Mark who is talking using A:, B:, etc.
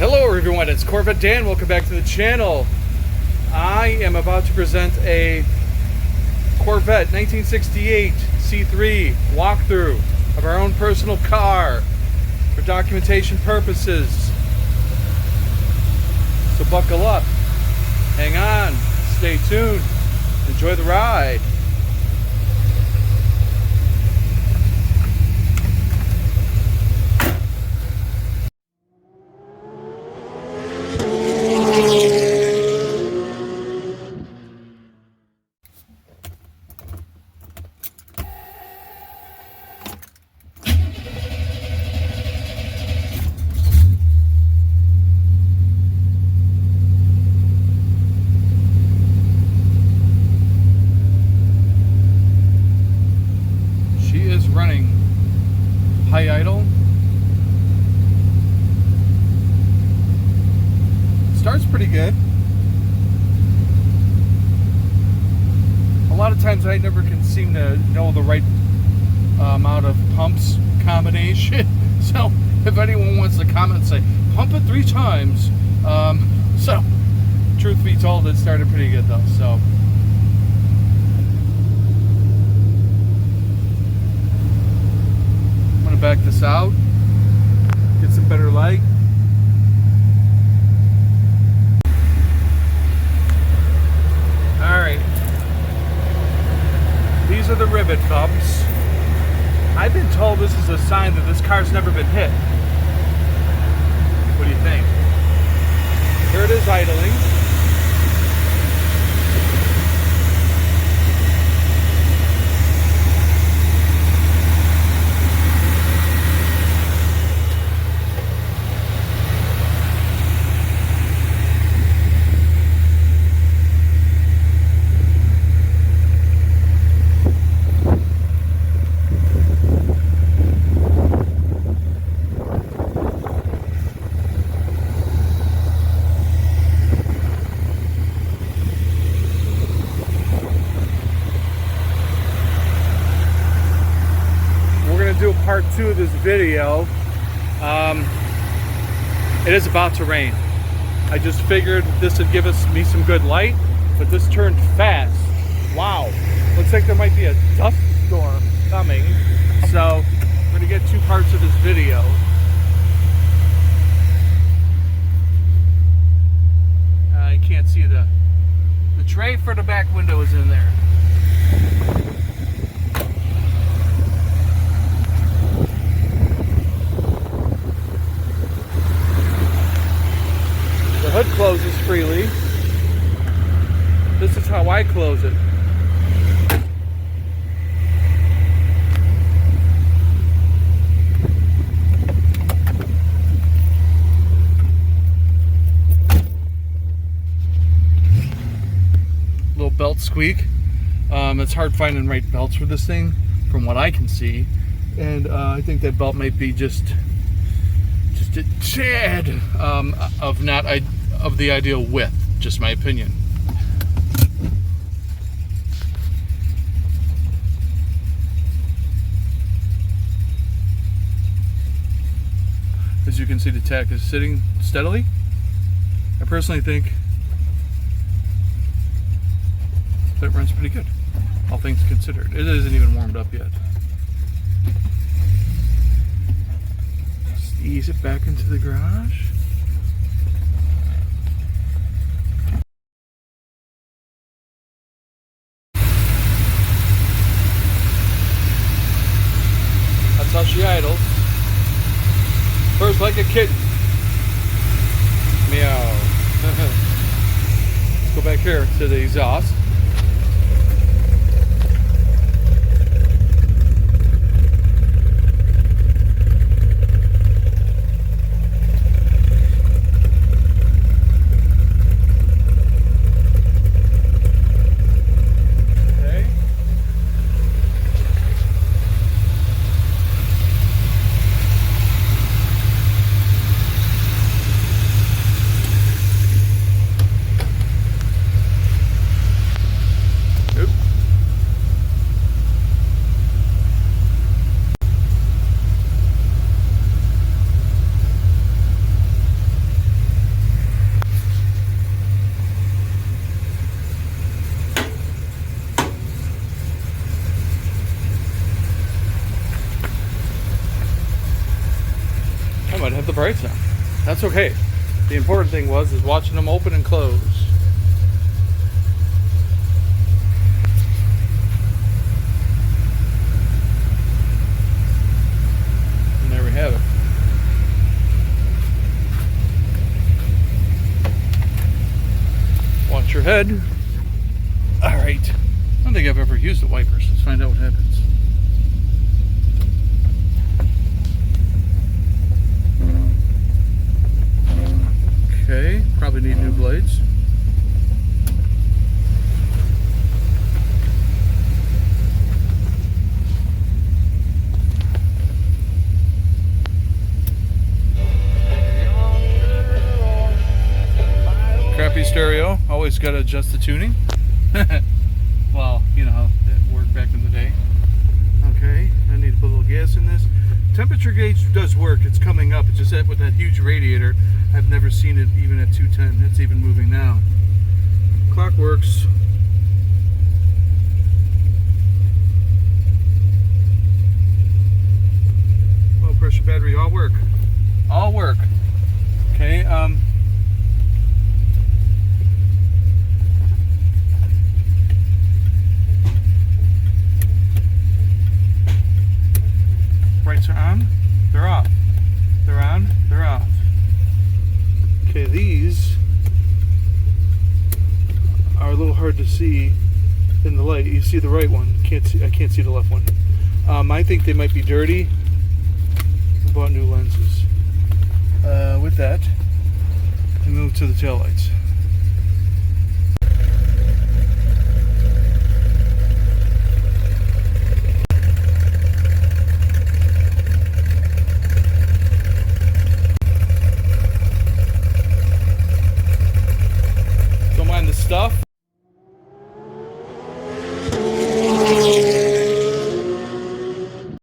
A: Hello everyone, it's Corvette Dan. Welcome back to the channel. I am about to present a Corvette 1968 C3 walkthrough of our own personal car for documentation purposes. So buckle up, hang on, stay tuned, enjoy the ride. Running high idle. Starts pretty good. A lot of times I never can seem to know the right amount of pumps combination. So if anyone wants to comment, say pump it 3 times. So truth be told, it started pretty good though. So back this out, get some better light. Alright, these are the rivet cups. I've been told this is a sign that this car's never been hit. What do you think? Here it is idling. Do part 2 of this video. It is about to rain. I just figured this would give me some good light, but this turned fast. Wow, looks like there might be a dust storm coming, so we're gonna get 2 parts of this video. You can't see the tray for the back window is in there. The hood closes freely. This is how I close it. Little belt squeak. It's hard finding right belts for this thing from what I can see. And I think that belt might be just a tad of the ideal width, just my opinion. As you can see, the tach is sitting steadily. I personally think that runs pretty good, all things considered. It isn't even warmed up yet. Just ease it back into the garage. That's how she idles. First like a kitten. Meow. Let's go back here to the exhaust. I'd have the brights on. That's okay. The important thing was watching them open and close. And there we have it. Watch your head. All right. I don't think I've ever used the wipers. Let's find out what happens. Okay, probably need new blades. Crappy stereo, always got to adjust the tuning. Well, you know how it worked back in the day. Okay, I need to put a little gas in this. Temperature gauge does work, it's coming up. It's just that with that huge radiator, I've never seen it even at 210. It's even moving now. Clock works. Low pressure battery, all work. All work. Okay, lights are on, they're off. They're on, they're off. Okay, these are a little hard to see in the light. You see the right one. I can't see the left one. I think they might be dirty. I bought new lenses. With that, I move to the taillights. Don't mind the stuff.